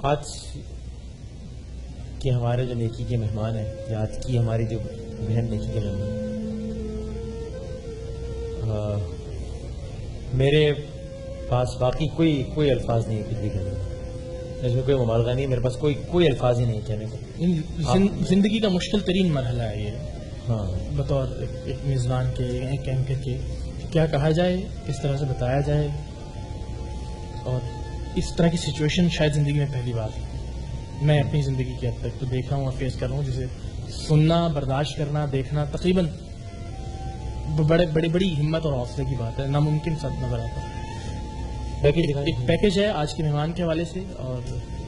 آج کہ ہمارے جو نیکی کے مہمان ہیں یا آج کی ہماری جو بہن نیکی کے مہمان میرے پاس باقی کوئی الفاظ نہیں ہے کچھ بھی کہنے کا، اس میں کوئی مبالغہ نہیں ہے، میرے پاس کوئی الفاظ ہی نہیں کہنے کو۔ زندگی کا مشکل ترین مرحلہ ہے یہ، ہاں، بطور ایک میزبان کے، ایک اینکر کے، کیا کہا جائے، کس طرح سے بتایا جائے، اور اس طرح کی سچویشن شاید زندگی میں پہلی بار میں اپنی زندگی کے حد تک تو دیکھ رہا ہوں اور فیس کر رہا ہوں، جسے سننا، برداشت کرنا، دیکھنا تقریباً بڑی ہمت اور حوصلے کی بات ہے، ناممکن سب نظر آتا ہے۔ ایک پیکج ہے آج کے مہمان کے حوالے سے، اور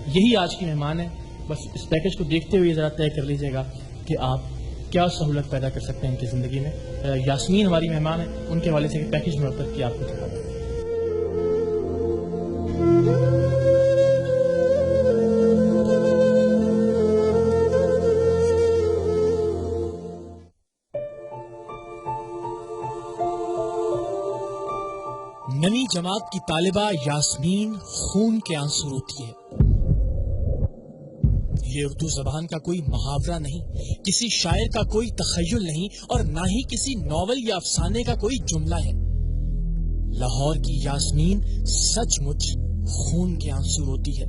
یہی آج کی مہمان ہے، بس اس پیکج کو دیکھتے ہوئے ذرا طے کر لیجیے گا کہ آپ کیا سہولت پیدا کر سکتے ہیں ان کی زندگی میں۔ یاسمین ہماری مہمان ہے، ان کے حوالے سے پیکج مرتب کیا آپ کو دکھا دیں۔ نویں جماعت کی طالبہ یاسمین خون کے آنسو روتی ہے۔ یہ اردو زبان کا کوئی محاورہ نہیں، کسی شاعر کا کوئی تخیل نہیں، اور نہ ہی کسی ناول یا افسانے کا کوئی جملہ ہے۔ لاہور کی یاسمین سچ مچ خون کے آنسو روتی ہے۔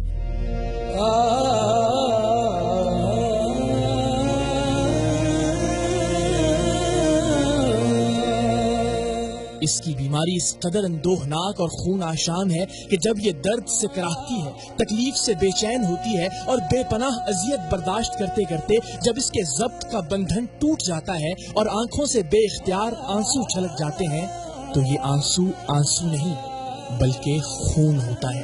اس کی بیماری اس قدر اندوہناک اور خون آشام ہے کہ جب یہ درد سے کراہتی ہے، تکلیف سے بے چین ہوتی ہے اور بے پناہ اذیت برداشت کرتے کرتے جب اس کے ضبط کا بندھن ٹوٹ جاتا ہے اور آنکھوں سے بے اختیار آنسو چھلک جاتے ہیں، تو یہ آنسو نہیں بلکہ خون ہوتا ہے۔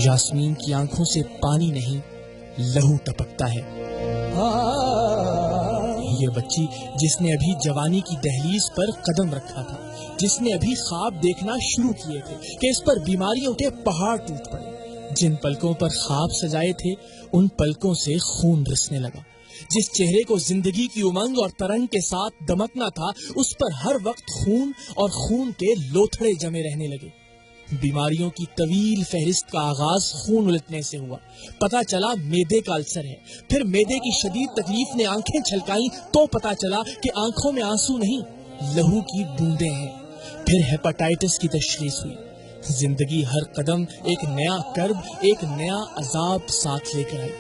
یاسمین کی آنکھوں سے پانی نہیں، لہو ٹپکتا ہے۔ یہ بچی جس نے ابھی جوانی کی دہلیز پر قدم رکھا تھا، جس نے ابھی خواب دیکھنا شروع کیے تھے کہ اس پر بیماریوں کے پہاڑ ٹوٹ پڑے، جن پلکوں پر خواب سجائے تھے ان پلکوں سے خون رسنے لگا، جس چہرے کو زندگی کی امنگ اور ترنگ کے ساتھ دمکنا تھا اس پر ہر وقت خون اور خون کے لوتھڑے جمے رہنے لگے۔ بیماریوں کی طویل فہرست کا آغاز خون الٹنے سے ہوا۔ پتا چلا میدے کا السر ہے، پھر میدے کی شدید تکلیف نے آنکھیں چھلکائیں تو پتا چلا کہ آنکھوں میں آنسو نہیں، لہو کی بوندیں ہیں۔ پھر ہیپاٹائٹس کی تشخیص ہوئی۔ زندگی ہر قدم ایک نیا کرب، ایک نیا عذاب ساتھ لے کر آئی۔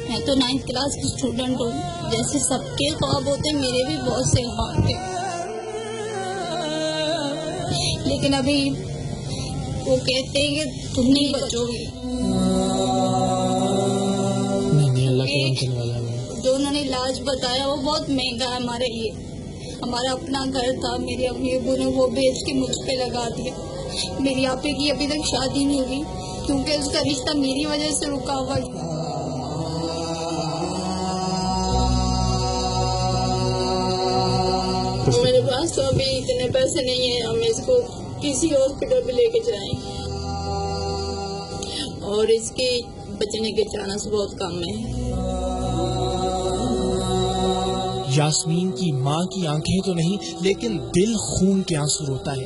میں تو 9th کلاس کی اسٹوڈنٹ ہوں، جیسے سب کے خواب ہوتے میرے بھی بہت سے خواب تھے، لیکن ابھی وہ کہتے ہیں کہ تم نہیں بچو گے۔ جو انہوں نے علاج بتایا وہ بہت مہنگا ہے ہمارے لیے۔ ہمارا اپنا گھر تھا، میرے امی ابو نے وہ بیچ کے مجھ پہ لگا دیا۔ میری آپے کی ابھی تک شادی نہیں ہوئی کیونکہ اس کا رشتہ میری وجہ سے رکا ہوا۔ میرے پاس تو ابھی اتنے پیسے نہیں ہیں، ہم اس کو کسی ہاسپٹل پہ لے کے جائیں، اور اس کے بچنے کے چانس بہت کم ہیں۔ یاسمین کی ماں کی آنکھیں تو نہیں لیکن دل خون کے آنسو روتا ہے۔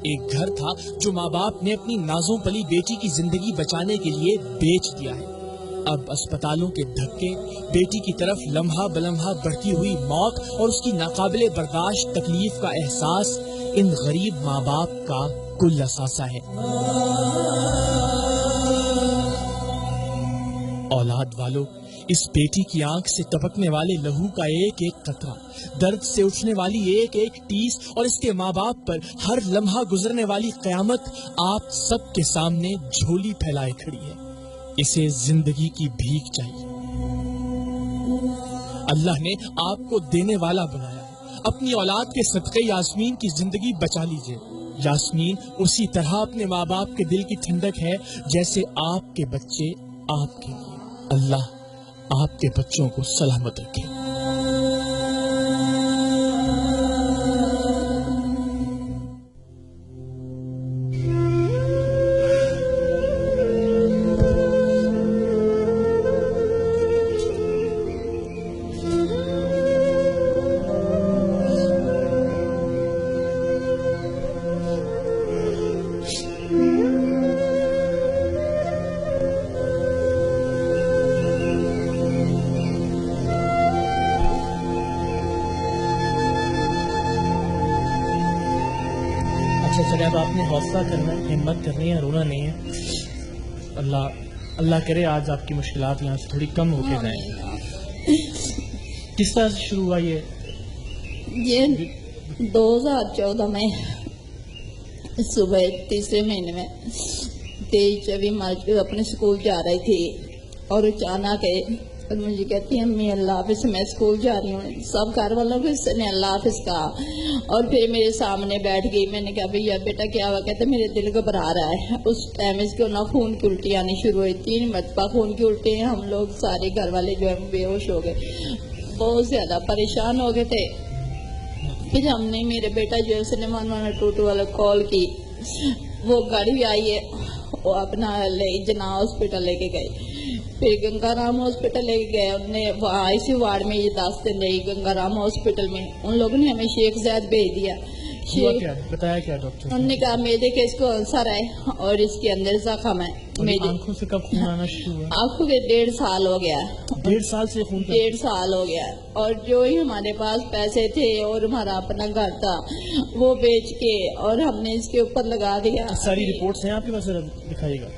ایک گھر تھا جو ماں باپ نے اپنی نازوں پلی بیٹی کی زندگی بچانے کے لیے بیچ دیا ہے۔ اب اسپتالوں کے دھکے، بیٹی کی طرف لمحہ بلمحہ بڑھتی ہوئی موت اور اس کی ناقابل برداشت تکلیف کا احساس ان غریب ماں باپ کا کل اثاثہ ہے۔ اولاد والو، اس بیٹی کی آنکھ سے ٹپکنے والے لہو کا ایک ایک قطرہ، درد سے اٹھنے والی ایک ایک ٹیس اور اس کے ماں باپ پر ہر لمحہ گزرنے والی قیامت آپ سب کے سامنے جھولی پھیلائے کھڑی ہے۔ اسے زندگی کی بھیک چاہیے۔ اللہ نے آپ کو دینے والا بنایا ہے، اپنی اولاد کے صدقے یاسمین کی زندگی بچا لیجئے۔ یاسمین اسی طرح اپنے ماں باپ کے دل کی ٹھنڈک ہے جیسے آپ کے بچے آپ کے لیے۔ اللہ آپ کے بچوں کو سلامت رکھے۔ چلے اب آپ نے حوصلہ کرنا ہے, ہمت کرنی ہے, رونا نہیں ہے. اللہ کرے آج آپ کی مشکلات یہاں سے تھوڑی کم ہو کے جائیں. کس طرح سے شروع ہوا یہ 2014 میں صبح تیسرے مہینے میں 23-24 مارچ کو اپنے اسکول جا رہی تھی اور اچانک اور مجھے کہتی ہیں امی اللہ حافظ, میں اسکول جا رہی ہوں. سب گھر والوں کو اس نے اللہ حافظ کہا اور پھر میرے سامنے بیٹھ گئی. میں نے کہا بھیا بیٹا کیا ہوا؟ کہتے میرے دل گھبرا رہا ہے. اس ٹائم اس کو نا خون کی الٹی آنی شروع ہوئی, 3 مرتبہ خون کی الٹی. ہم لوگ سارے گھر والے جو ہے بے ہوش ہو گئے, بہت زیادہ پریشان ہو گئے تھے. پھر ہم نے میرے بیٹا جو ہے اس نے 112 والا کال کی, وہ گاڑی آئی ہے, وہ اپنا جنا ہاسپٹل لے کے گئے. پھر گنگا رام ہاسپٹل لے کے گئے. انہوں نے وہاں آئی سی وارڈ میں یہ 10 دن رہی گنگا رام ہاسپٹل میں. ان لوگوں نے ہمیں شیخ زید بھیج دیا. بتایا کیا ڈاکٹر؟ انہوں نے کہا میدے کے اس کو السر ہے اور اس کے اندر زخم ہے. آنکھوں سے کب خون آنا شروع ہوا؟ آنکھوں کے 1.5 سال ہو گیا. 1.5 سال سے خون؟ 1.5 سال ہو گیا. اور جو ہی ہمارے پاس پیسے تھے اور ہمارا اپنا گھر تھا وہ بیچ کے اور ہم نے اس کے اوپر لگا دیا. ساری رپورٹس ہیں آپ کے پاس؟ دکھائیے گا.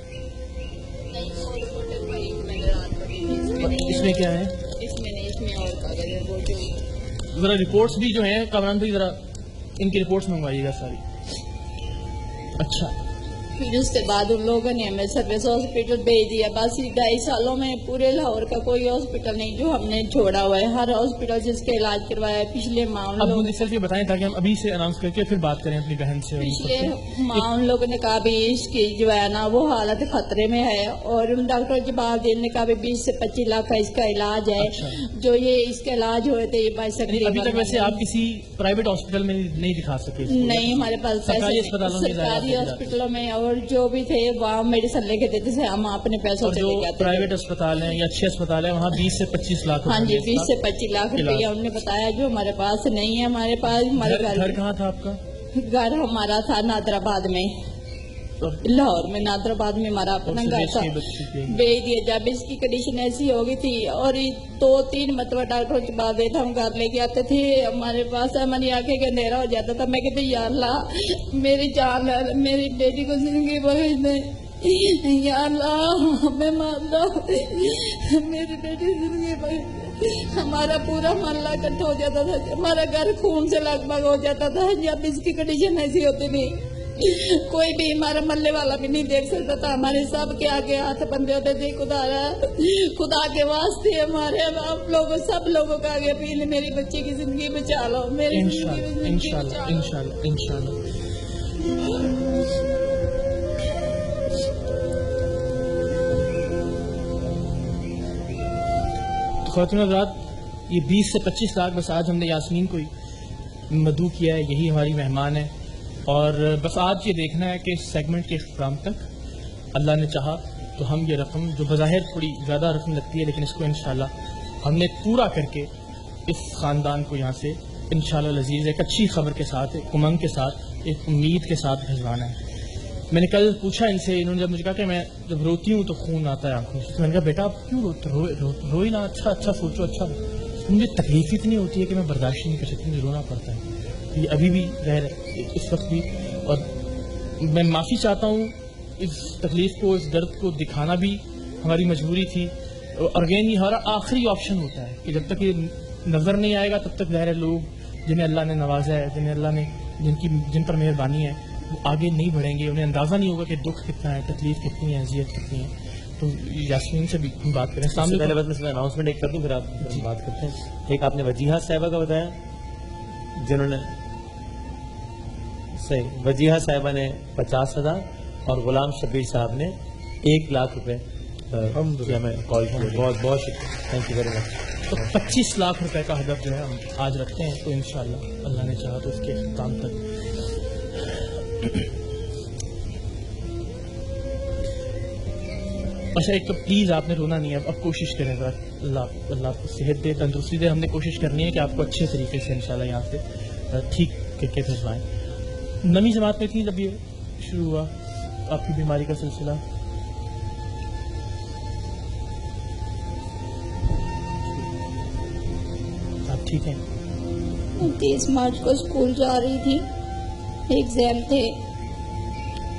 اس میں کیا ہے؟ اس میں اور کاغذ ہے وہ جو ذرا رپورٹس بھی جو ہیں کامران بھائی ذرا ان کی رپورٹس منگوائیے گا ساری. اچھا, پھر اس کے بعد ان لوگوں نے ہمیں سروس ہاسپٹل بھیج دیا. بس 2.5 سالوں میں پورے لاہور کا کوئی ہاسپٹل نہیں جو ہم نے چھوڑا ہوا ہے. ہر ہاسپٹل جس کے علاج کروایا ہے. پچھلے ماہ اب مجھے صرف یہ بتائیں تاکہ ہم ابھی سے اناؤنس کر کے پھر بات کریں اپنی بہن سے. پچھلے ماہ ان لوگوں نے کہا بھی اس کی جو ہے نا وہ حالت خطرے میں ہے اور ڈاکٹر جبال دین نے کہا بھی 20 سے 25 لاکھ کا اس کا علاج ہے. جو یہ اس کا علاج ہوئے تھے یہ 22 ابھی تک ویسے آپ کسی پرائیویٹ ہاسپٹل میں نہیں دکھا سکے؟ نہیں, ہمارے پاس سرکاری ہاسپٹلوں میں اور جو بھی تھے وہاں میڈیسن لے کے دیتے تھے ہم اپنے پیسوں سے لے کے آتے. پرائیویٹ اسپتال ہیں یا اچھے اسپتال ہیں وہاں 20 سے 25 لاکھ؟ ہاں جی, 20 سے 25 لاکھ روپیہ انہوں نے بتایا جو ہمارے پاس نہیں ہے. ہمارے پاس گھر کہاں تھا آپ کا؟ گھر ہمارا تھا نادر آباد میں, لاہور میں. نادر آباد میں ہمارا اپنا گھر تھا. بھیج دیا جب اس کی کنڈیشن ایسی ہو گئی تھی اور 2-3 مرتبہ ڈاکٹر کے بعد ہم گھر لے کے آتے تھے. ہمارے پاس ہماری آنکھیں کا اندھیرا ہو جاتا تھا. میں کہتے یا اللہ میری جان میری بیٹی کو زندگی بخش دے, یا اللہ ہمیں مان دو, میری بیٹی زندگی بخش دے. ہمارا پورا محلہ اکٹھا ہو جاتا تھا, ہمارا گھر خون سے لگ بھگ ہو جاتا تھا. جب اس کی کنڈیشن ایسی ہوتی نہیں کوئی بھی ہمارا محلے والا بھی نہیں دیکھ سکتا تھا. ہمارے سب کے آگے ہاتھ بندے ہوتے تھے. خدا کے واسطے ہمارے آپ لوگوں سب لوگوں کا آگے اپیل, میری بچی کی زندگی بچا لو, میری انشاءاللہ. خواتین حضرات, یہ 20 سے 25 لاکھ بس آج ہم نے یاسمین کو مدعو کیا ہے, یہی ہماری مہمان ہے. اور بس آج یہ دیکھنا ہے کہ اس سیگمنٹ کے اختتام تک اللہ نے چاہا تو ہم یہ رقم جو بظاہر تھوڑی زیادہ رقم لگتی ہے لیکن اس کو انشاءاللہ ہم نے پورا کر کے اس خاندان کو یہاں سے انشاءاللہ لذیذ ایک اچھی خبر کے ساتھ, ایک امنگ کے ساتھ, ایک امید کے ساتھ بھجوانا ہے. میں نے کل پوچھا ان سے, انہوں نے جب مجھے کہا کہ میں جب روتی ہوں تو خون آتا ہے آنکھوں سے. میں نے کہا بیٹا آپ کیوں روئی نا, اچھا سوچو. اچھا مجھے تکلیف اتنی ہوتی ہے کہ میں برداشت نہیں کر سکتی, مجھے رونا پڑتا ہے. یہ ابھی بھی ظاہر ہے اس وقت بھی, اور میں معافی چاہتا ہوں. اس تکلیف کو, اس درد کو دکھانا بھی ہماری مجبوری تھی. اور اگین یہ ہمارا آخری آپشن ہوتا ہے کہ جب تک یہ نظر نہیں آئے گا تب تک ظاہر ہے لوگ جنہیں اللہ نے نوازا ہے, جنہیں اللہ نے جن پر مہربانی ہے وہ آگے نہیں بڑھیں گے. انہیں اندازہ نہیں ہوگا کہ دکھ کتنا ہے, تکلیف کتنی ہے, اذیت کتنی ہے. تو یاسمین سے بھی ہم بات کریں. پہلے بس میں اناؤنسمنٹ ایک کر دوں پھر آپ بات کرتے ہیں. ایک آپ نے وجیہہ صاحبہ کا بتایا جنہوں نے صحیح, وجیہہ صاحبہ نے 50,000 اور غلام شبیر صاحب نے 1 لاکھ روپے ہمیں کال کیا. بہت بہت شکریہ, تھینک یو ویری مچ. تو 25 لاکھ روپے کا ہدف جو ہے ہم آج رکھتے ہیں, تو انشاءاللہ اللہ نے چاہا تو اس کے اختتام تک. اچھا ایک تو پلیز آپ نے رونا نہیں ہے, اب کوشش کریں گا, اللہ آپ کو صحت دے, تندرستی دے. ہم نے کوشش کرنی ہے کہ آپ کو اچھے طریقے سے انشاءاللہ یہاں سے ٹھیک کر کے بھجوائیں. نویں جماعت میں تھی جب یہ شروع ہوا آپ کی بیماری کا سلسلہ؟ آپ ٹھیک ہیں؟ 30 مارچ کو اسکول جا رہی تھی, ایگزام تھے.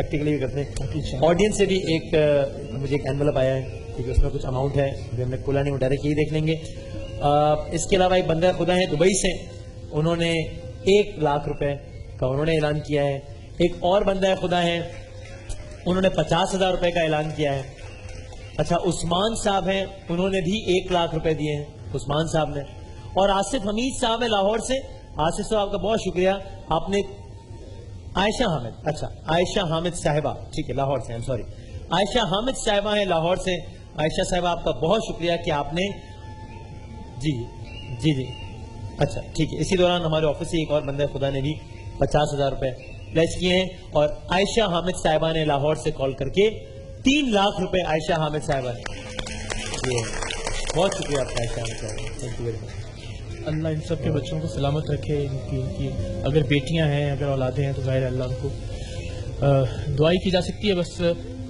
پریکٹیکلی بھی کرتے ہیں. آڈینس سے بھی ایک مجھے ایک اینولپ آیا ہے, ٹھیک ہے, اس میں کچھ اماؤنٹ ہے جو ہم نے کھولا نہیں, وہ ڈائریکٹ یہی دیکھ لیں گے. اس کے علاوہ ایک بندہ خدا ہے دبئی سے, انہوں نے 1 لاکھ روپے کا انہوں نے اعلان کیا ہے. ایک اور بندہ خدا ہے, انہوں نے 50,000 روپے کا اعلان کیا ہے. اچھا, عثمان صاحب ہیں, انہوں نے بھی 1 لاکھ روپے دیے ہیں, عثمان صاحب نے. اور آصف حمید صاحب ہیں لاہور سے. آصف صاحب آپ کا بہت شکریہ, آپ نے عائشہ حامد, اچھا عائشہ حامد صاحبہ, ٹھیک ہے, لاہور سے, سوری, عائشہ حامد صاحبہ ہیں لاہور سے. عائشہ صاحبہ آپ کا بہت شکریہ کہ آپ نے, جی جی جی, اچھا ٹھیک ہے. اسی دوران ہمارے آفس سے ایک اور بندہ خدا نے بھی 50,000 روپے پلیس کیے ہیں. اور عائشہ حامد صاحبہ نے لاہور سے کال کر کے 3 لاکھ روپے عائشہ حامد صاحبہ نے. بہت شکریہ آپ کا عائشہ حامد صاحبہ, تھینک یو ویری مچ. اللہ ان سب کے بچوں کو سلامت رکھے. ان کی اگر بیٹیاں ہیں, اگر اولادیں ہیں, تو ظاہر اللہ ان کو دعائی کی جا سکتی ہے. بس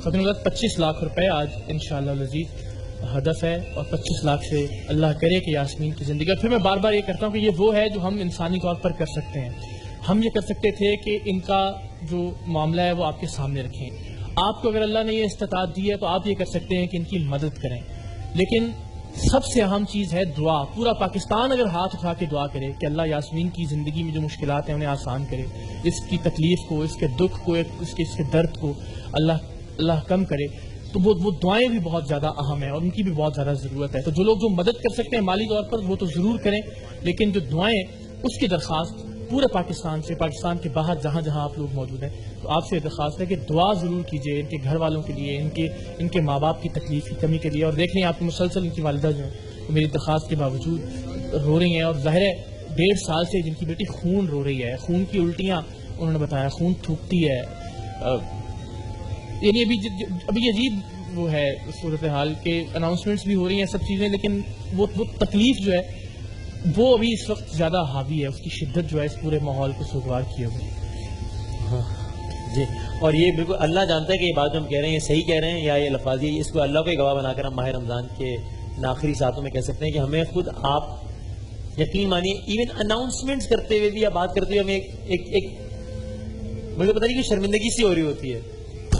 ختم 25 لاکھ روپے آج انشاءاللہ العزیز ہدف ہے, اور 25 لاکھ سے اللہ کرے کہ یاسمین کی زندگی. اور پھر میں بار بار یہ کرتا ہوں کہ یہ وہ ہے جو ہم انسانی طور پر کر سکتے ہیں. ہم یہ کر سکتے تھے کہ ان کا جو معاملہ ہے وہ آپ کے سامنے رکھیں. آپ کو اگر اللہ نے یہ استطاعت دی ہے تو آپ یہ کر سکتے ہیں کہ ان کی مدد کریں. لیکن سب سے اہم چیز ہے دعا. پورا پاکستان اگر ہاتھ اٹھا کے دعا کرے کہ اللہ یاسمین کی زندگی میں جو مشکلات ہیں انہیں آسان کرے, اس کی تکلیف کو, اس کے دکھ کو, اس کے درد کو اللہ کم کرے, تو وہ دعائیں بھی بہت زیادہ اہم ہیں اور ان کی بھی بہت زیادہ ضرورت ہے. تو جو لوگ جو مدد کر سکتے ہیں مالی طور پر وہ تو ضرور کریں, لیکن جو دعائیں, اس کی درخواست پورے پاکستان سے, پاکستان کے باہر جہاں جہاں آپ لوگ موجود ہیں, تو آپ سے درخواست ہے کہ دعا ضرور کیجیے ان کے گھر والوں کے لیے, ان کے ماں باپ کی تکلیف کی کمی کے لیے. اور دیکھ لیں آپ مسلسل ان کی والدہ جو ہیں میری درخواست کے باوجود رو رہی ہیں, اور ظاہر ہے 1.5 سال سے جن کی بیٹی خون رو رہی ہے, خون کی الٹیاں انہوں نے بتایا, خون تھوکتی ہے. یعنی ابھی عجیب وہ ہے صورتحال کہ اناؤنسمنٹس بھی ہو رہی ہیں سب چیزیں, لیکن وہ تکلیف جو ہے وہ ابھی اس وقت زیادہ حاوی ہے, اس کی شدت جو ہے اس پورے ماحول کو سوگوار کیے ہوئے. ہاں جی, اور یہ بالکل اللہ جانتا ہے کہ یہ بات جو ہم کہہ رہے ہیں یہ صحیح کہہ رہے ہیں یا یہ لفاظی, اس کو اللہ کو گواہ بنا کر ہم ماہ رمضان کے آخری ساتھوں میں کہہ سکتے ہیں کہ ہمیں خود آپ یقین مانیے ایون اناؤنسمنٹس کرتے ہوئے بھی یا بات کرتے ہوئے ہمیں ایک مجھے پتہ نہیں کہ شرمندگی سی ہو رہی ہوتی ہے.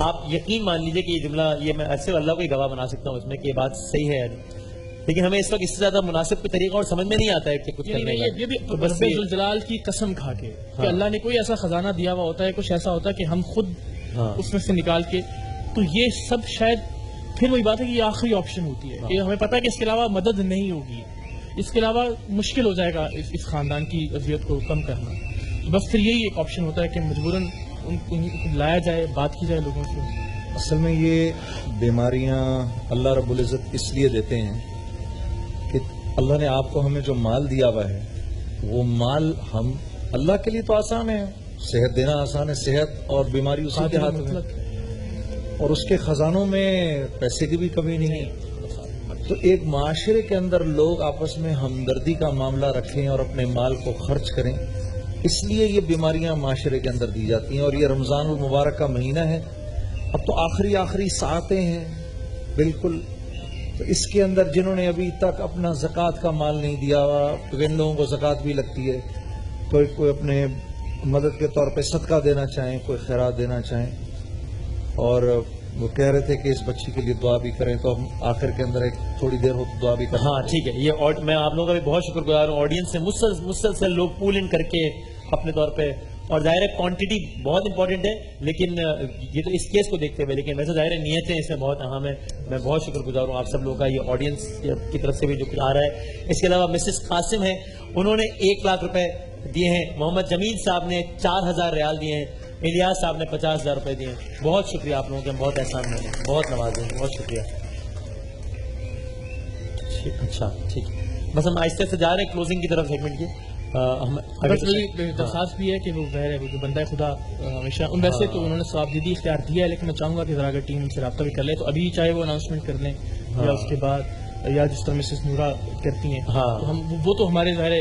آپ یقین مان لیجئے کہ یہ جملہ یہ میں ایسے اللہ کو ہی گواہ بنا سکتا ہوں اس میں کہ یہ بات صحیح ہے, لیکن ہمیں اس وقت اس سے زیادہ مناسب کوئی طریقہ اور سمجھ میں نہیں آتا ہے کہ کچھ کرنے کا. یہ بھی رب الجلال کی قسم کھا کے کہ اللہ نے کوئی ایسا خزانہ دیا ہوا ہوتا ہے, کچھ ایسا ہوتا ہے کہ ہم خود اس میں سے نکال کے, تو یہ سب شاید پھر وہی بات ہے کہ یہ آخری آپشن ہوتی ہے کہ ہمیں پتہ ہے کہ اس کے علاوہ مدد نہیں ہوگی, اس کے علاوہ مشکل ہو جائے گا اس خاندان کی اذیت کو کم کرنا. تو بس پھر یہی ایک آپشن ہوتا ہے کہ مجبوراً ان کو لایا جائے, بات کی جائے لوگوں سے. اصل میں یہ بیماریاں اللہ رب العزت اس لیے دیتے ہیں کہ اللہ نے آپ کو ہمیں جو مال دیا ہوا ہے وہ مال ہم اللہ کے لیے تو آسان ہے, صحت دینا آسان ہے, صحت اور بیماری اسی کے ہاتھ میں, اور اس کے خزانوں میں پیسے کی بھی کمی نہیں. تو ایک معاشرے کے اندر لوگ آپس میں ہمدردی کا معاملہ رکھیں اور اپنے مال کو خرچ کریں, اس لیے یہ بیماریاں معاشرے کے اندر دی جاتی ہیں. اور یہ رمضان المبارک کا مہینہ ہے, اب تو آخری ساعتیں ہیں بالکل, تو اس کے اندر جنہوں نے ابھی تک اپنا زکوٰۃ کا مال نہیں دیا ہوا, تو ان لوگوں کو زکوٰۃ بھی لگتی ہے, کوئی اپنے مدد کے طور پہ صدقہ دینا چاہیں, کوئی خیرات دینا چاہیں. اور وہ کہہ رہے تھے کہ اس بچی کے لیے دعا بھی کریں, تو ہم آخر کے اندر ایک تھوڑی دیر ہو دعا بھی کریں. ہاں ٹھیک ہے, یہ میں آپ لوگوں کا بھی بہت شکر گزار ہوں. آڈینس سے مسلسل لوگ پول ان کر کے اپنے طور پہ, اور ظاہر ہے کوانٹٹی بہت امپورٹنٹ ہے, لیکن یہ تو اس کیس کو دیکھتے ہوئے, لیکن ویسے ظاہر نیتیں اس میں بہت اہم ہے. میں بہت شکر گزار ہوں آپ سب لوگوں کا, یہ آڈینس کی طرف سے بھی جو کچھ آ رہا ہے. اس کے علاوہ مسز قاسم ہیں, انہوں نے 1 لاکھ روپے دیے ہیں. محمد جمیل صاحب نے 4,000 ریال دیے ہیں. الیاس صاحب نے 50,000 روپے دیے ہیں. بہت شکریہ آپ لوگوں کے, بہت احسان ہے, بہت نوازے ہیں, بہت شکریہ. اچھا ٹھیک ہے, بس ہم آہستہ سے جا رہے ہیں کلوزنگ کی طرف سیگمنٹ کی. درخواست بھی ہے کہ وہ ظاہر ہے جو بندہ خدا ہمیشہ ویسے تو انہوں نے ثواب دیدی اختیار دیا ہے, لیکن میں چاہوں گا کہ ذرا اگر ٹیم ان سے رابطہ بھی کر لے, تو ابھی چاہے وہ اناؤنسمنٹ کر لیں یا اس کے بعد, یا جس طرح مسز نورا کرتی ہیں, وہ تو ہمارے ظاہر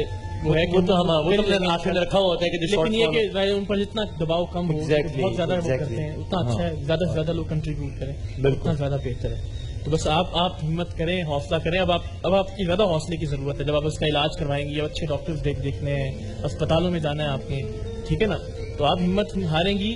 وہ ہے کہ رکھا ہوا ہوتا ہے, لیکن یہ کہ ظاہر ان پر جتنا دباؤ کم ہو, بہت زیادہ وہ کرتے ہیں, اتنا اچھا ہے, زیادہ سے زیادہ لوگ کنٹریبیوٹ کریں, اتنا زیادہ بہتر ہے. تو بس آپ ہمت کریں, حوصلہ کریں. اب آپ کی زیادہ حوصلے کی ضرورت ہے. جب آپ اس کا علاج کروائیں گے, اچھے ڈاکٹرز دیکھنے ہیں, اسپتالوں میں جانا ہے آپ نے, ٹھیک ہے نا, تو آپ ہمت ہاریں گی.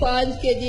5 kg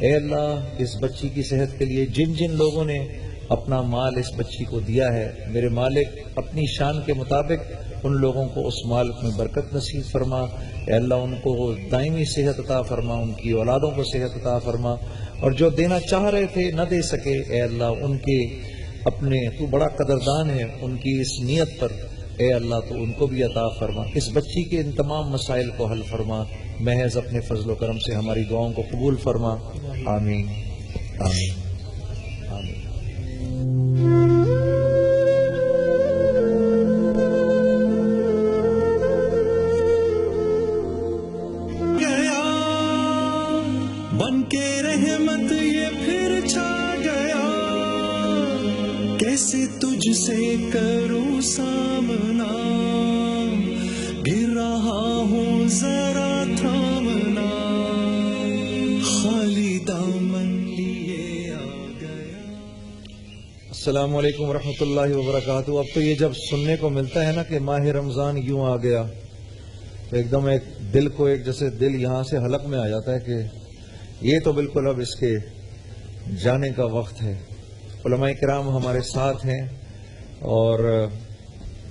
اے اللہ اس بچی کی صحت کے لیے جن جن لوگوں نے اپنا مال اس بچی کو دیا ہے، میرے مالک اپنی شان کے مطابق ان لوگوں کو اس مال میں برکت نصیب فرما۔ اے اللہ ان کو دائمی صحت عطا فرما، ان کی اولادوں کو صحت عطا فرما، اور جو دینا چاہ رہے تھے نہ دے سکے، اے اللہ ان کے اپنے تو بڑا قدردان ہے، ان کی اس نیت پر اے اللہ تو ان کو بھی عطا فرما۔ اس بچی کے ان تمام مسائل کو حل فرما، محض اپنے فضل و کرم سے ہماری دعاؤں کو قبول فرما، آمین آمین آمین۔ گیا بن کے رحمت یہ پھر چھا گیا، کیسے تجھ سے کروں سامنا، گر رہا ہوں ذرا تھامنا، خالی دامن لیے آ گیا۔ السلام علیکم ورحمۃ اللہ وبرکاتہ۔ اب تو یہ جب سننے کو ملتا ہے نا کہ ماہ رمضان یوں آ گیا تو ایک دم ایک دل کو ایک جیسے دل یہاں سے حلق میں آ جاتا ہے کہ یہ تو بالکل اب اس کے جانے کا وقت ہے۔ علماء کرام ہمارے ساتھ ہیں اور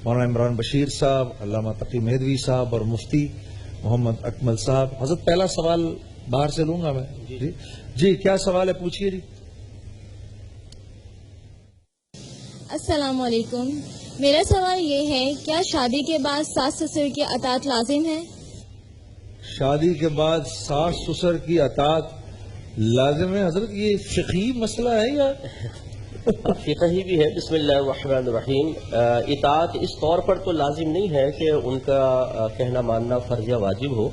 مولانا عمران بشیر صاحب، علامہ تقی مہدوی صاحب اور مفتی محمد اکمل صاحب۔ حضرت پہلا سوال باہر سے لوں گا میں۔ جی کیا سوال ہے، پوچھیے جی۔ السلام علیکم، میرا سوال یہ ہے کیا شادی کے بعد ساس سسر کی اطاعت لازم ہے؟ شادی کے بعد ساس سسر کی اطاعت لازم ہے حضرت؟ یہ فقہی مسئلہ ہے یا فقہی بھی ہے؟ بسم اللہ الرحمن الرحیم۔ اطاعت اس طور پر تو لازم نہیں ہے کہ ان کا کہنا ماننا فرض یا واجب ہو،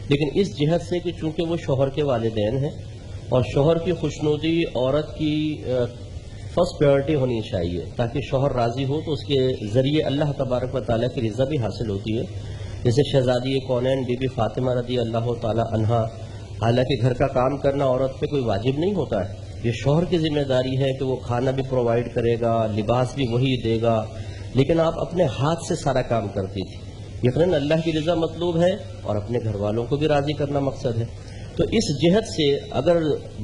لیکن اس جہت سے کہ چونکہ وہ شوہر کے والدین ہیں اور شوہر کی خوشنودی عورت کی فرسٹ پریورٹی ہونی چاہیے، تاکہ شوہر راضی ہو تو اس کے ذریعے اللہ تبارک و تعالیٰ کی رضا بھی حاصل ہوتی ہے۔ جیسے شہزادی کونین بی بی فاطمہ رضی اللہ تعالیٰ عنہا، حالانکہ گھر کا کام کرنا عورت پہ کوئی واجب نہیں ہوتا ہے، یہ شوہر کی ذمہ داری ہے کہ وہ کھانا بھی پرووائڈ کرے گا، لباس بھی وہی دے گا، لیکن آپ اپنے ہاتھ سے سارا کام کرتی تھی۔ یقیناً اللہ کی رضا مطلوب ہے اور اپنے گھر والوں کو بھی راضی کرنا مقصد ہے۔ تو اس جہت سے اگر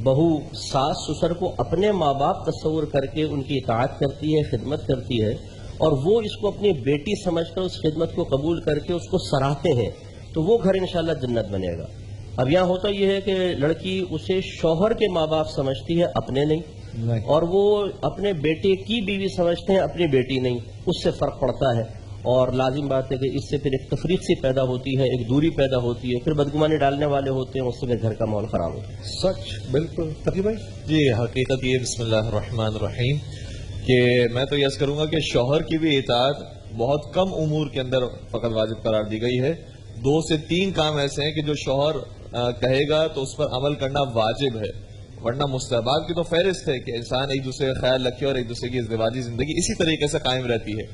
بہو ساس سسر کو اپنے ماں باپ تصور کر کے ان کی اطاعت کرتی ہے، خدمت کرتی ہے، اور وہ اس کو اپنی بیٹی سمجھ کر اس خدمت کو قبول کر کے اس کو سراہتے ہیں، تو وہ گھر انشاءاللہ جنت بنے گا۔ اب یہاں ہوتا یہ ہے کہ لڑکی اسے شوہر کے ماں باپ سمجھتی ہے، اپنے نہیں، اور وہ اپنے بیٹے کی بیوی سمجھتے ہیں، اپنی بیٹی نہیں، اس سے فرق پڑتا ہے، اور لازم بات ہے کہ اس سے پھر ایک تفریق سی پیدا ہوتی ہے، ایک دوری پیدا ہوتی ہے، پھر بدگمانی ڈالنے والے ہوتے ہیں، اس سے پھر گھر کا ماحول خراب ہوتا ہے۔ سچ بالکل تقی بھائی؟ جی حقیقت یہ بسم اللہ الرحمن الرحیم کہ میں تو یس کروں گا کہ شوہر کی بھی اطاعت بہت کم امور کے اندر فقط واجب قرار دی گئی ہے۔ 2 سے 3 کام ایسے ہیں کہ جو شوہر کہے گا تو اس پر عمل کرنا واجب ہے، ورنہ مستحبات کی تو فہرست ہے کہ انسان ایک دوسرے کا خیال رکھے اور ایک دوسرے کی ازدواجی زندگی اسی طریقے سے قائم رہتی ہے۔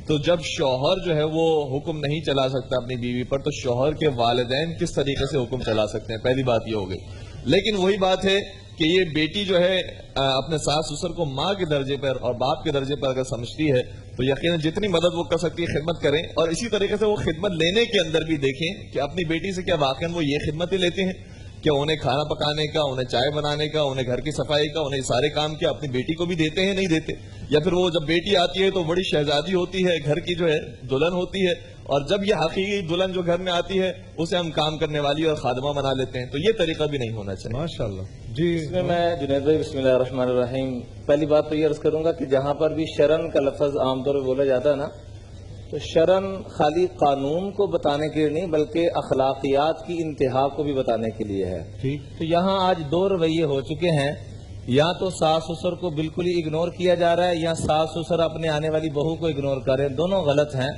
تو جب شوہر جو ہے وہ حکم نہیں چلا سکتا اپنی بیوی پر، تو شوہر کے والدین کس طریقے سے حکم چلا سکتے ہیں؟ پہلی بات یہ ہو گئی۔ لیکن وہی بات ہے کہ یہ بیٹی جو ہے اپنے ساس سسر کو ماں کے درجے پر اور باپ کے درجے پر اگر سمجھتی ہے تو یقیناً جتنی مدد وہ کر سکتی ہے خدمت کریں، اور اسی طریقے سے وہ خدمت لینے کے اندر بھی دیکھیں کہ اپنی بیٹی سے کیا واقعاً وہ یہ خدمتیں لیتے ہیں کہ انہیں کھانا پکانے کا، انہیں چائے بنانے کا، انہیں گھر کی صفائی کا، انہیں سارے کام کیا اپنی بیٹی کو بھی دیتے ہیں، نہیں دیتے؟ یا پھر وہ جب بیٹی آتی ہے تو بڑی شہزادی ہوتی ہے، گھر کی جو ہے دلہن ہوتی ہے، اور جب یہ حقیقی دلہن جو گھر میں آتی ہے اسے ہم کام کرنے والی اور خادمہ بنا لیتے ہیں، تو یہ طریقہ بھی نہیں ہونا چاہیے۔ ماشاءاللہ جی۔ اس میں جنید بھائی بسم اللہ الرحمن الرحیم، پہلی بات تو یہ عرض کروں گا کہ جہاں پر بھی شرن کا لفظ عام طور پہ بولا جاتا ہے نا، تو شرن خالی قانون کو بتانے کے لیے نہیں بلکہ اخلاقیات کی انتہا کو بھی بتانے کے لیے ہے۔ تو یہاں آج 2 رویے ہو چکے ہیں، یا تو ساس سسر کو بالکل ہی اگنور کیا جا رہا ہے، یا ساس سسر اپنے آنے والی بہو کو اگنور کر رہے ہیں، دونوں غلط ہیں۔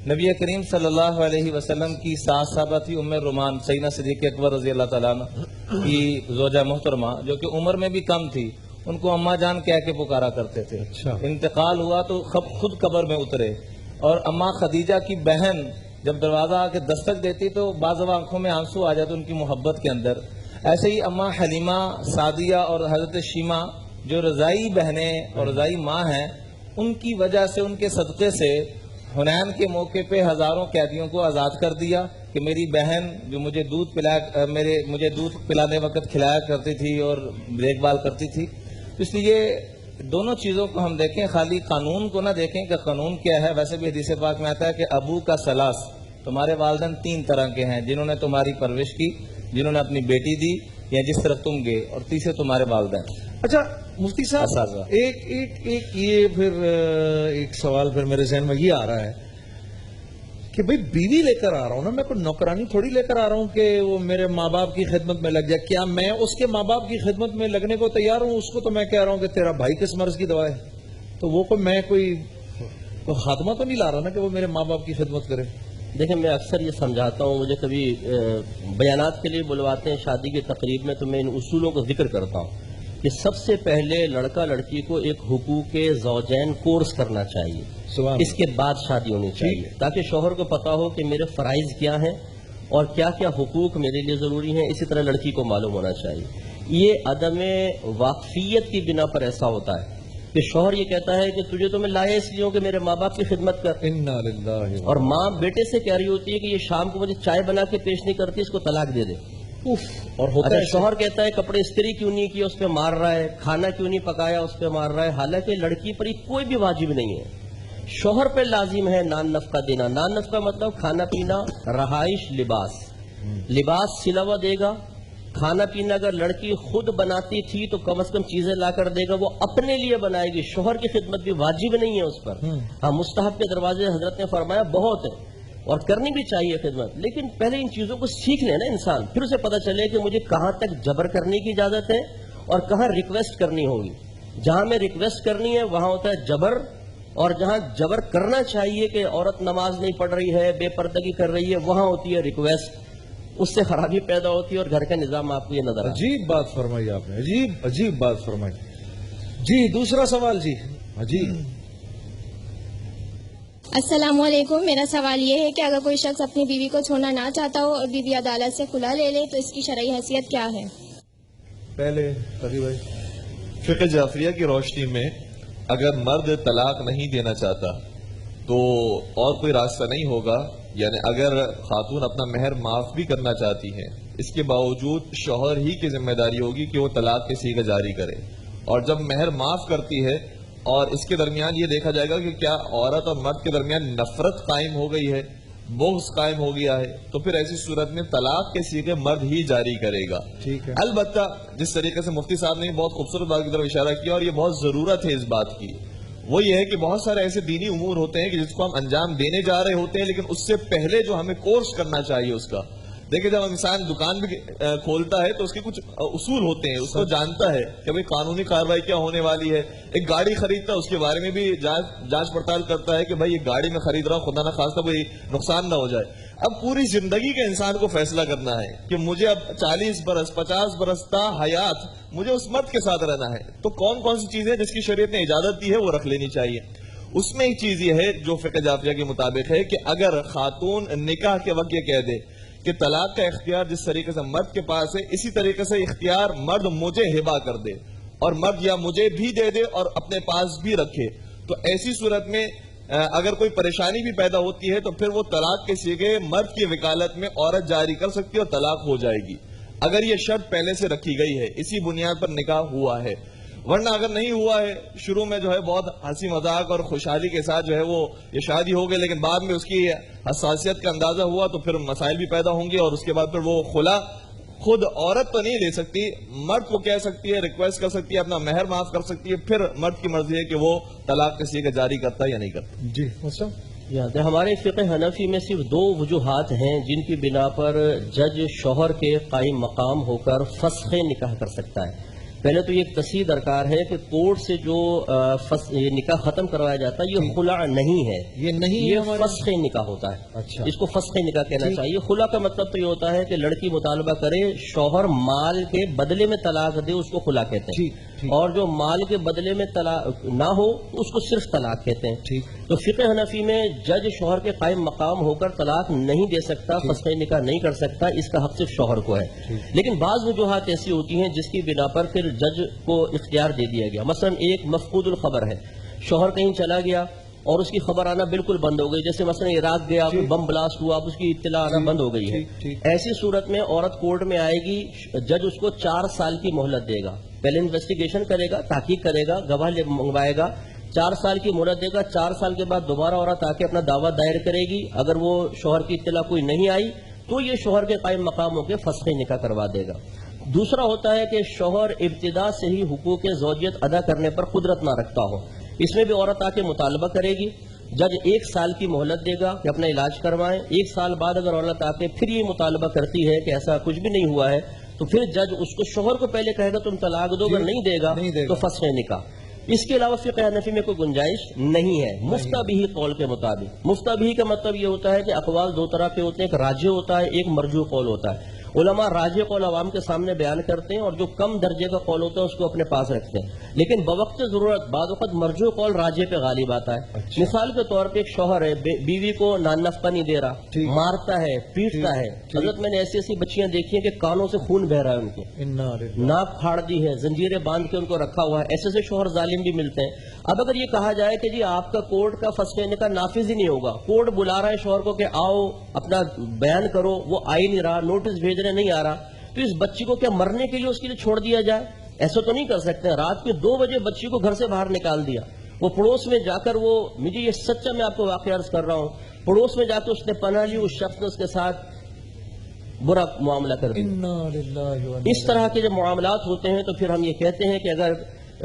نبی کریم صلی اللہ علیہ وسلم کی ساس صاحبہ تھی ام رومان، سیدنا صدیق اکبر رضی اللہ تعالیٰ عنہ کی زوجہ محترمہ، جو کہ عمر میں بھی کم تھی، ان کو اماں جان کہہ کے پکارا کرتے تھے۔ انتقال ہوا تو خود قبر میں اترے، اور اماں خدیجہ کی بہن جب دروازہ آ کے دستک دیتی تو بعض آنکھوں میں آنسو آ جاتے ان کی محبت کے اندر۔ ایسے ہی اماں حلیمہ، سعدیہ اور حضرت شیمہ جو رضائی بہنیں اور رضائی ماں ہیں، ان کی وجہ سے، ان کے صدقے سے حنین کے موقع پہ ہزاروں قیدیوں کو آزاد کر دیا کہ میری بہن جو مجھے دودھ پلانے وقت کھلایا کرتی تھی اور دیکھ بھال کرتی تھی. اس لیے دونوں چیزوں کو ہم دیکھیں, خالی قانون کو نہ دیکھیں کہ قانون کیا ہے. ویسے بھی حدیث پاک میں آتا ہے کہ ابو کا سلاس, تمہارے والدین 3 طرح کے ہیں, جنہوں نے تمہاری پرورش کی, جنہوں نے اپنی بیٹی دی یا جس طرف تم گئے, اور تیسرے تمہارے والدین. اچھا مفتی صاحب, ایک یہ پھر ایک سوال پھر میرے ذہن میں یہ آ رہا ہے کہ بھئی بیوی لے کر آ رہا ہوں نا, میں کوئی نوکرانی تھوڑی لے کر آ رہا ہوں کہ وہ میرے ماں باپ کی خدمت میں لگ جائے. کیا میں اس کے ماں باپ کی خدمت میں لگنے کو تیار ہوں؟ اس کو تو میں کہہ رہا ہوں کہ تیرا بھائی کس مرض کی دوا ہے, تو وہ میں کوئی خاتمہ تو نہیں لا رہا نا کہ وہ میرے ماں باپ کی خدمت کرے. دیکھیں, میں اکثر یہ سمجھاتا ہوں, مجھے کبھی بیانات کے لیے بلواتے ہیں شادی کی تقریب میں, تو میں ان اصولوں کو ذکر کرتا ہوں کہ سب سے پہلے لڑکا لڑکی کو ایک حقوق زوجین کورس کرنا چاہیے, اس کے بعد شادی ہونی چاہیے, تاکہ شوہر کو پتا ہو کہ میرے فرائض کیا ہیں اور کیا کیا حقوق میرے لیے ضروری ہیں. اسی طرح لڑکی کو معلوم ہونا چاہیے. یہ عدم واقفیت کی بنا پر ایسا ہوتا ہے کہ شوہر یہ کہتا ہے کہ تجھے تو میں لایا اس لیے ہوں کہ میرے ماں باپ کی خدمت کر, انا للہ, اور ماں بیٹے سے کہہ رہی ہوتی ہے کہ یہ شام کو مجھے چائے بنا کے پیش نہیں کرتی, اس کو طلاق دے دے. اور ہوتا ہے شوہر کہتا ہے کپڑے استری کیوں نہیں کیا, اس پہ مار رہا ہے, کھانا کیوں نہیں پکایا, اس پہ مار رہا ہے. حالانکہ لڑکی پر کوئی بھی واجب نہیں ہے, شوہر پہ لازم ہے نان نفقہ دینا. نان نفقہ مطلب کھانا پینا, رہائش, لباس. لباس سلا ہوا دے گا, کھانا پینا اگر لڑکی خود بناتی تھی تو کم از کم چیزیں لا کر دے گا, وہ اپنے لیے بنائے گی. شوہر کی خدمت بھی واجب نہیں ہے اس پر. ہاں, مستحب کے دروازے حضرت نے فرمایا بہت ہے اور کرنی بھی چاہیے خدمت, لیکن پہلے ان چیزوں کو سیکھ لے نا انسان, پھر اسے پتہ چلے کہ مجھے کہاں تک جبر کرنے کی اجازت ہے اور کہاں ریکویسٹ کرنی ہوگی. جہاں میں ریکویسٹ کرنی ہے وہاں ہوتا ہے جبر, اور جہاں جبر کرنا چاہیے کہ عورت نماز نہیں پڑھ رہی ہے, بے پردگی کر رہی ہے, وہاں ہوتی ہے ریکویسٹ. اس سے خرابی پیدا ہوتی ہے اور گھر کا نظام آپ کو یہ نظر آتا ہے. عجیب بات فرمائی آپ نے, عجیب بات فرمائی. جی دوسرا سوال. جی السلام علیکم. میرا سوال یہ ہے کہ اگر کوئی شخص اپنی بیوی کو چھوڑنا نہ چاہتا ہو اور بیوی عدالت سے کھلا لے لے تو اس کی شرعی حیثیت کیا ہے؟ پہلے قاضی بھائی, فقہ جعفریہ کی روشنی میں اگر مرد طلاق نہیں دینا چاہتا تو اور کوئی راستہ نہیں ہوگا. یعنی اگر خاتون اپنا مہر معاف بھی کرنا چاہتی ہے, اس کے باوجود شوہر ہی کی ذمہ داری ہوگی کہ وہ طلاق کے صیغہ جاری کرے. اور جب مہر معاف کرتی ہے اور اس کے درمیان یہ دیکھا جائے گا کہ کیا عورت اور مرد کے درمیان نفرت قائم ہو گئی ہے, بغض قائم ہو گیا ہے, تو پھر ایسی صورت میں طلاق کے صیغے مرد ہی جاری کرے گا. ٹھیک ہے. البتہ جس طریقے سے مفتی صاحب نے بہت خوبصورت بات کی طرف اشارہ کیا, اور یہ بہت ضرورت ہے اس بات کی, وہ یہ ہے کہ بہت سارے ایسے دینی امور ہوتے ہیں کہ جس کو ہم انجام دینے جا رہے ہوتے ہیں, لیکن اس سے پہلے جو ہمیں کورس کرنا چاہیے اس کا. دیکھیں, جب انسان دکان بھی کھولتا ہے تو اس کے کچھ اصول ہوتے ہیں, اس کو جانتا ہے کہ بھئی قانونی کارروائی کیا ہونے والی ہے. ایک گاڑی خریدتا ہے, اس کے بارے میں بھی جانچ پڑتال کرتا ہے کہ بھئی یہ گاڑی میں خرید رہا ہوں, خدا نہ خواستہ کوئی نقصان نہ ہو جائے. اب پوری زندگی کے انسان کو فیصلہ کرنا ہے کہ مجھے اب 40 برس 50 برس تا حیات مجھے اس مرد کے ساتھ رہنا ہے, تو کون کون سی چیزیں جس کی شریعت نے اجازت دی ہے وہ رکھ لینی چاہیے. اس میں ایک چیز یہ ہے جو فقہ جعفریہ کے مطابق ہے کہ اگر خاتون نکاح کے وقت یہ کہہ دے کہ طلاق کا اختیار جس طریقے سے مرد کے پاس ہے اسی طریقے سے اختیار مرد مجھے ہبا کر دے, اور مرد یا مجھے بھی دے دے اور اپنے پاس بھی رکھے, تو ایسی صورت میں اگر کوئی پریشانی بھی پیدا ہوتی ہے تو پھر وہ طلاق کے صیغے مرد کی وکالت میں عورت جاری کر سکتی ہے اور طلاق ہو جائے گی, اگر یہ شرط پہلے سے رکھی گئی ہے, اسی بنیاد پر نکاح ہوا ہے. ورنہ اگر نہیں ہوا ہے, شروع میں جو ہے بہت ہنسی مذاق اور خوشحالی کے ساتھ جو ہے وہ یہ شادی ہو گئی, لیکن بعد میں اس کی حساسیت کا اندازہ ہوا تو پھر مسائل بھی پیدا ہوں گے, اور اس کے بعد پھر وہ خلا خود عورت تو نہیں لے سکتی, مرد کو کہہ سکتی ہے, ریکویسٹ کر سکتی ہے, اپنا مہر معاف کر سکتی ہے, پھر مرد کی مرضی ہے کہ وہ طلاق کسی کا جاری کرتا ہے یا نہیں کرتا. جی ہمارے فقہ حنفی میں صرف 2 وجوہات ہیں جن کی بنا پر جج شوہر کے قائم مقام ہو کر فسخ نکاح کر سکتا ہے. پہلے تو یہ ایک تصحیح درکار ہے کہ کورٹ سے جو نکاح ختم کروایا جاتا ہے یہ خلا نہیں ہے, یہ فسخ نکاح ہوتا ہے. اچھا, اس کو فسخ نکاح کہنا چاہیے. خلا کا مطلب تو یہ ہوتا ہے کہ لڑکی مطالبہ کرے شوہر مال کے بدلے میں طلاق دے, اس کو خلا کہتے ہیں, اور جو مال کے بدلے میں طلاق نہ ہو اس کو صرف طلاق کہتے ہیں. تو فقہ حنفی میں جج شوہر کے قائم مقام ہو کر طلاق نہیں دے سکتا, فسخ نکاح نہیں کر سکتا, اس کا حق صرف شوہر کو ہے. لیکن بعض وجوہات ایسی ہوتی ہیں جس کی بنا پر پھر جج کو اختیار دے دیا گیا. مثلا ایک مفقود الخبر ہے, شوہر کہیں چلا گیا اور اس کی خبر آنا بالکل بند ہو گئی، جیسے مثلا عراق گیا کوئی بم بلاسٹ ہوا اب اس کی اطلاع آنا بند ہو گئی ہے، ایسی صورت میں عورت کورٹ میں آئے گی، جج اس کو 4 سال کی مہلت دے گا، پہلے انویسٹیگیشن کرے گا، تحقیق کرے گا، گواہ منگوائے گا، 4 سال کی مہلت دے گا، 4 سال کے بعد دوبارہ عورت آ کے اپنا دعویٰ دائر کرے گی، اگر وہ شوہر کی اطلاع کوئی نہیں آئی تو یہ شوہر کے قائم مقام ہو کے فسخ نکاح کروا دے گا۔ دوسرا ہوتا ہے کہ شوہر ابتدا سے ہی حقوق زوجیت ادا کرنے پر قدرت نہ رکھتا ہو، اس میں بھی عورت آ کے مطالبہ کرے گی، جج 1 سال کی مہلت دے گا کہ اپنا علاج کروائیں، 1 سال بعد اگر عورت آ کے پھر یہ مطالبہ کرتی ہے کہ ایسا کچھ بھی نہیں ہوا ہے تو پھر جج اس کو شوہر کو پہلے کہے گا تم طلاق دو، اگر نہیں دے گا تو فسخ نکاح۔ اس کے علاوہ فقہ حنفی میں کوئی گنجائش نہیں ہے مفتبی قول کے مطابق۔ مفتبی کا مطلب یہ ہوتا ہے کہ اقوال 2 طرح کے ہوتے ہیں، ایک راجح ہوتا ہے، ایک مرجوح قول ہوتا ہے۔ علماء راجح قول عوام کے سامنے بیان کرتے ہیں اور جو کم درجے کا قول ہوتا ہے اس کو اپنے پاس رکھتے ہیں، لیکن بوقت ضرورت بعض وقت مرجوح قول راجح پہ غالب آتا ہے۔ مثال کے طور پہ ایک شوہر ہے، بیوی کو نان نفقہ نہیں دے رہا، مارتا ہے، پیٹتا ہے، حضرت میں نے ایسی ایسی بچیاں دیکھی ہیں کہ کانوں سے خون بہ رہا ہے ان کے، ناک پھاڑ دی ہے، زنجیریں باندھ کے ان کو رکھا ہوا ہے، ایسے سے شوہر ظالم بھی ملتے ہیں۔ اب اگر یہ کہا جائے کہ جی آپ کا کورٹ کا فسخ نکاح نافذ ہی نہیں ہوگا، کورٹ بلا رہا ہے شوہر کو کہ آؤ اپنا بیان کرو، وہ آ ہی نہیں رہا، نوٹس بھیج رہے نہیں آ رہا، تو اس بچی کو کیا مرنے کے لیے اس کے لیے چھوڑ دیا جائے؟ ایسا تو نہیں کر سکتے۔ رات کے 2 بجے بچی کو گھر سے باہر نکال دیا، وہ پڑوس میں جا کر، وہ مجھے یہ سچا میں آپ کو واقعہ عرض کر رہا ہوں، پڑوس میں جا کے اس نے پناہ لی، اس شخص نے اس کے ساتھ برا معاملہ کر دیا۔ اس طرح کے جب معاملات ہوتے ہیں تو پھر ہم یہ کہتے ہیں کہ اگر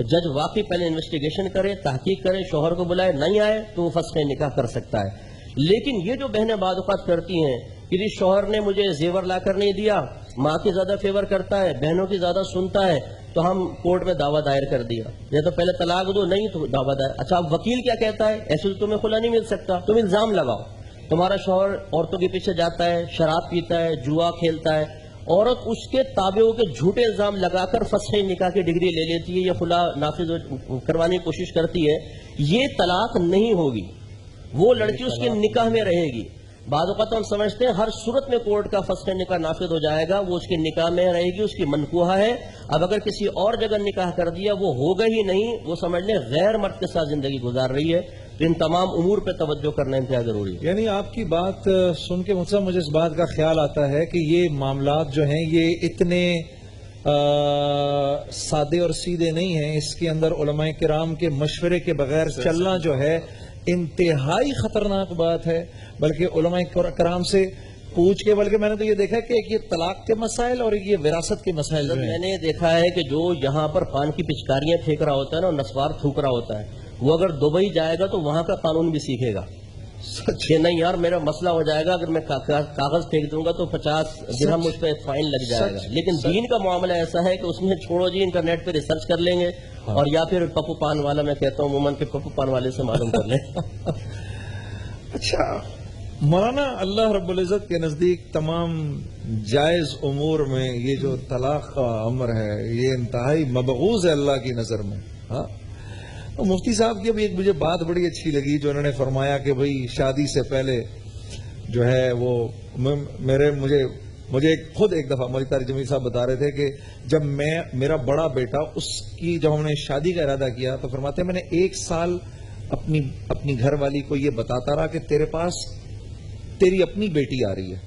جج واقعی پہلے انویسٹیگیشن کرے، تحقیق کرے، شوہر کو بلائے، نہیں آئے تو وہ فسخ نکاح کر سکتا ہے۔ لیکن یہ جو بہنیں بعض اوقات کرتی ہیں کہ جی شوہر نے مجھے زیور لا کر نہیں دیا، ماں کی زیادہ فیور کرتا ہے، بہنوں کی زیادہ سنتا ہے، تو ہم کورٹ میں دعویٰ دائر کر دیا، یا تو پہلے طلاق دو، نہیں تو دعویٰ دائر۔ اچھا اب وکیل کیا کہتا ہے؟ ایسے تو تمہیں کھلا نہیں مل سکتا، تم الزام لگاؤ تمہارا شوہر عورتوں کے پیچھے جاتا ہے، شراب پیتا ہے، جوا کھیلتا ہے، عورت اس کے تابع ہو کے جھوٹے الزام لگا کر فسخ نکاح کی ڈگری لے لیتی ہے یا خلا نافذ کروانے کی کوشش کرتی ہے، یہ طلاق نہیں ہوگی، وہ لڑکی اس کے نکاح میں رہے گی۔ بعض اوقات ہم سمجھتے ہیں ہر صورت میں کورٹ کا فسخ نکاح نافذ ہو جائے گا، وہ اس کے نکاح میں رہے گی، اس کی منکوحہ ہے۔ اب اگر کسی اور جگہ نکاح کر دیا وہ ہوگا ہی نہیں، وہ سمجھ لیں غیر مرد کے ساتھ زندگی گزار رہی ہے، تو ان تمام امور پہ توجہ کرنا انتہائی ضروری ہے۔ یعنی آپ کی بات سن کے مجھے اس بات کا خیال آتا ہے کہ یہ معاملات جو ہیں یہ اتنے سادے اور سیدھے نہیں ہیں، اس کے اندر علماء کرام کے مشورے کے بغیر چلنا جو ہے انتہائی خطرناک بات ہے، بلکہ علماء کرام سے پوچھ کے، بلکہ میں نے تو یہ دیکھا کہ ایک یہ طلاق کے مسائل اور یہ وراثت کے مسائل جو ہیں، میں نے دیکھا ہے کہ جو یہاں پر پان کی پچکاریاں پھینک رہا ہوتا ہے نا اور نسوار تھوک رہا ہوتا ہے، وہ اگر دبئی جائے گا تو وہاں کا قانون بھی سیکھے گا کہ نہیں یار میرا مسئلہ ہو جائے گا، اگر میں کاغذ پھینک دوں گا تو 50 درہم مجھ پہ فائن لگ جائے گا۔ لیکن دین کا معاملہ ایسا ہے کہ اس میں چھوڑو جی، انٹرنیٹ پہ ریسرچ کر لیں گے، اور یا پھر پپو پان والا، میں کہتا ہوں عموماً کہ پپو پان والے سے معلوم کر لیں۔ اچھا مولانا، اللہ رب العزت کے نزدیک تمام جائز امور میں یہ جو طلاق کا امر ہے یہ انتہائی مبغوض ہے اللہ کی نظر میں۔ ہاں، مفتی صاحب کی ابھی ایک مجھے بات بڑی اچھی لگی جو انہوں نے فرمایا کہ بھئی شادی سے پہلے جو ہے وہ مجھے خود ایک دفعہ مولانا طارق جمیل صاحب بتا رہے تھے کہ جب میرا بڑا بیٹا اس کی جب ہم نے شادی کا ارادہ کیا تو فرماتے ہیں میں نے 1 سال اپنی گھر والی کو یہ بتاتا رہا کہ تیرے پاس تیری اپنی بیٹی آ رہی ہے،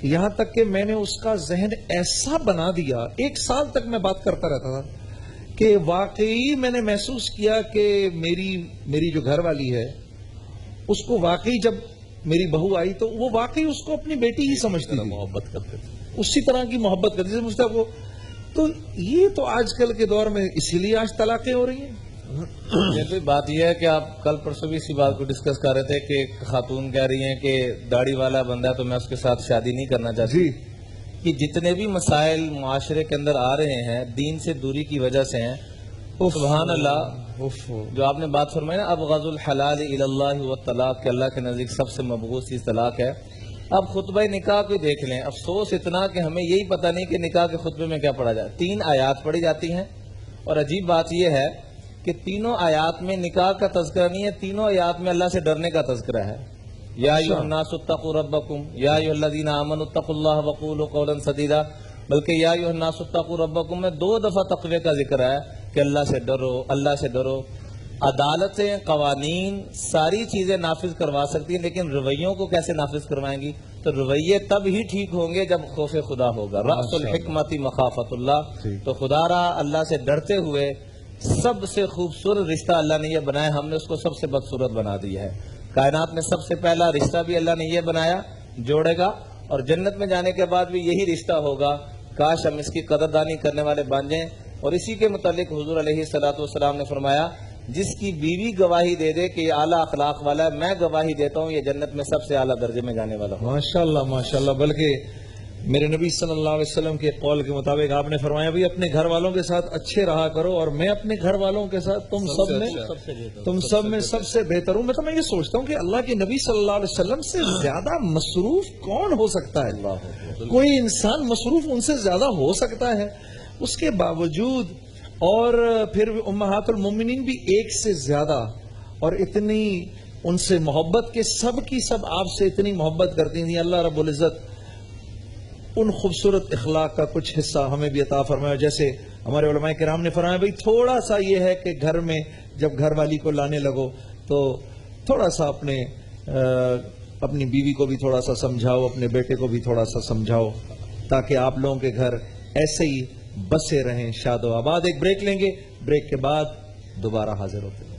یہاں تک کہ میں نے اس کا ذہن ایسا بنا دیا، 1 سال تک میں بات کرتا رہتا تھا کہ واقعی میں نے محسوس کیا کہ میری جو گھر والی ہے اس کو واقعی جب میری بہو آئی تو وہ واقعی اس کو اپنی بیٹی ہی سمجھتی تھی، محبت کرتے تھے، اسی طرح کی محبت کرتی تھی مجھتا وہ۔ تو یہ تو آج کل کے دور میں اسی لیے آج طلاقیں ہو رہی ہیں۔ تو بات یہ ہے کہ آپ کل پرسوں بھی اسی بات کو ڈسکس کر رہے تھے کہ ایک خاتون کہہ رہی ہیں کہ داڑھی والا بندہ ہے تو میں اس کے ساتھ شادی نہیں کرنا چاہتی۔ جی، کہ جتنے بھی مسائل معاشرے کے اندر آ رہے ہیں دین سے دوری کی وجہ سے ہیں۔ سبحان اللہ، جو آپ نے بات فرمائی نا، ابغض الحلال الی اللہ والطلاق، کہ اللہ کے نزدیک سب سے مبغوض چیز طلاق ہے۔ اب خطبہ نکاح کو دیکھ لیں، افسوس اتنا کہ ہمیں یہی پتہ نہیں کہ نکاح کے خطبے میں کیا پڑھا جائے۔ 3 آیات پڑھی جاتی ہیں، اور عجیب بات یہ ہے کہ تینوں آیات میں نکاح کا تذکرہ نہیں ہے، تینوں آیات میں اللہ سے ڈرنے کا تذکرہ ہے۔ یا ایھا الناس اتقوا ربکم یا ایھا الذین آمنوا اتقوا اللہ وقولوا قولا سدیدا، بلکہ یا ایھا الناس اتقوا ربکم میں 2 دفعہ تقوی کا ذکر ہے کہ اللہ سے ڈرو، اللہ سے ڈرو۔ عدالتیں، قوانین، ساری چیزیں نافذ کروا سکتی ہیں، لیکن رویوں کو کیسے نافذ کروائیں گی؟ تو رویے تب ہی ٹھیک ہوں گے جب خوف خدا ہوگا. رأس الحکمت مخافت اللہ. تو خدا را اللہ سے ڈرتے ہوئے سب سے خوبصورت رشتہ اللہ نے یہ بنایا، ہم نے اس کو سب سے بدصورت بنا دیا ہے. کائنات میں سب سے پہلا رشتہ بھی اللہ نے یہ بنایا، جوڑے گا، اور جنت میں جانے کے بعد بھی یہی رشتہ ہوگا. کاش ہم اس کی قدردانی کرنے والے بن جائیں. اور اسی کے متعلق حضور علیہ الصلوۃ والسلام نے فرمایا، جس کی بیوی گواہی دے دے کہ یہ اعلیٰ اخلاق والا ہے، میں گواہی دیتا ہوں یہ جنت میں سب سے اعلیٰ درجے میں جانے والا ہوں. ماشاءاللہ ماشاءاللہ. بلکہ میرے نبی صلی اللہ علیہ وسلم کے قول کے مطابق آپ نے فرمایا بھی اپنے گھر والوں کے ساتھ اچھے رہا کرو، اور میں اپنے گھر والوں کے ساتھ تم سب میں سب سے بہتر ہوں. میں یہ سوچتا ہوں کہ اللہ کے نبی صلی اللہ علیہ وسلم سے زیادہ مصروف کون ہو سکتا ہے؟ کوئی انسان مصروف ان سے زیادہ ہو سکتا ہے؟ اس کے باوجود اور پھر امہات المومنین بھی ایک سے زیادہ، اور اتنی ان سے محبت کے سب کی سب آپ سے اتنی محبت کرتی تھیں. اللہ رب العزت ان خوبصورت اخلاق کا کچھ حصہ ہمیں بھی عطا فرمایا. جیسے ہمارے علماء کرام نے فرمایا بھئی تھوڑا سا یہ ہے کہ گھر میں جب گھر والی کو لانے لگو تو تھوڑا سا اپنی بیوی کو بھی تھوڑا سا سمجھاؤ، اپنے بیٹے کو بھی تھوڑا سا سمجھاؤ، تاکہ آپ لوگوں کے گھر ایسے ہی بسے رہیں شاد و آباد. ایک بریک لیں گے، بریک کے بعد دوبارہ حاضر ہوتے ہیں.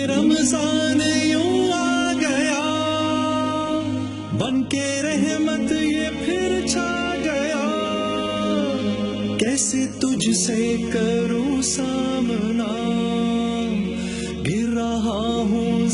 رمضان یوں آ گیا بن کے رحمت یہ پھر چھا گیا، کیسے تجھ سے کروں سامنا، گر رہا ہوں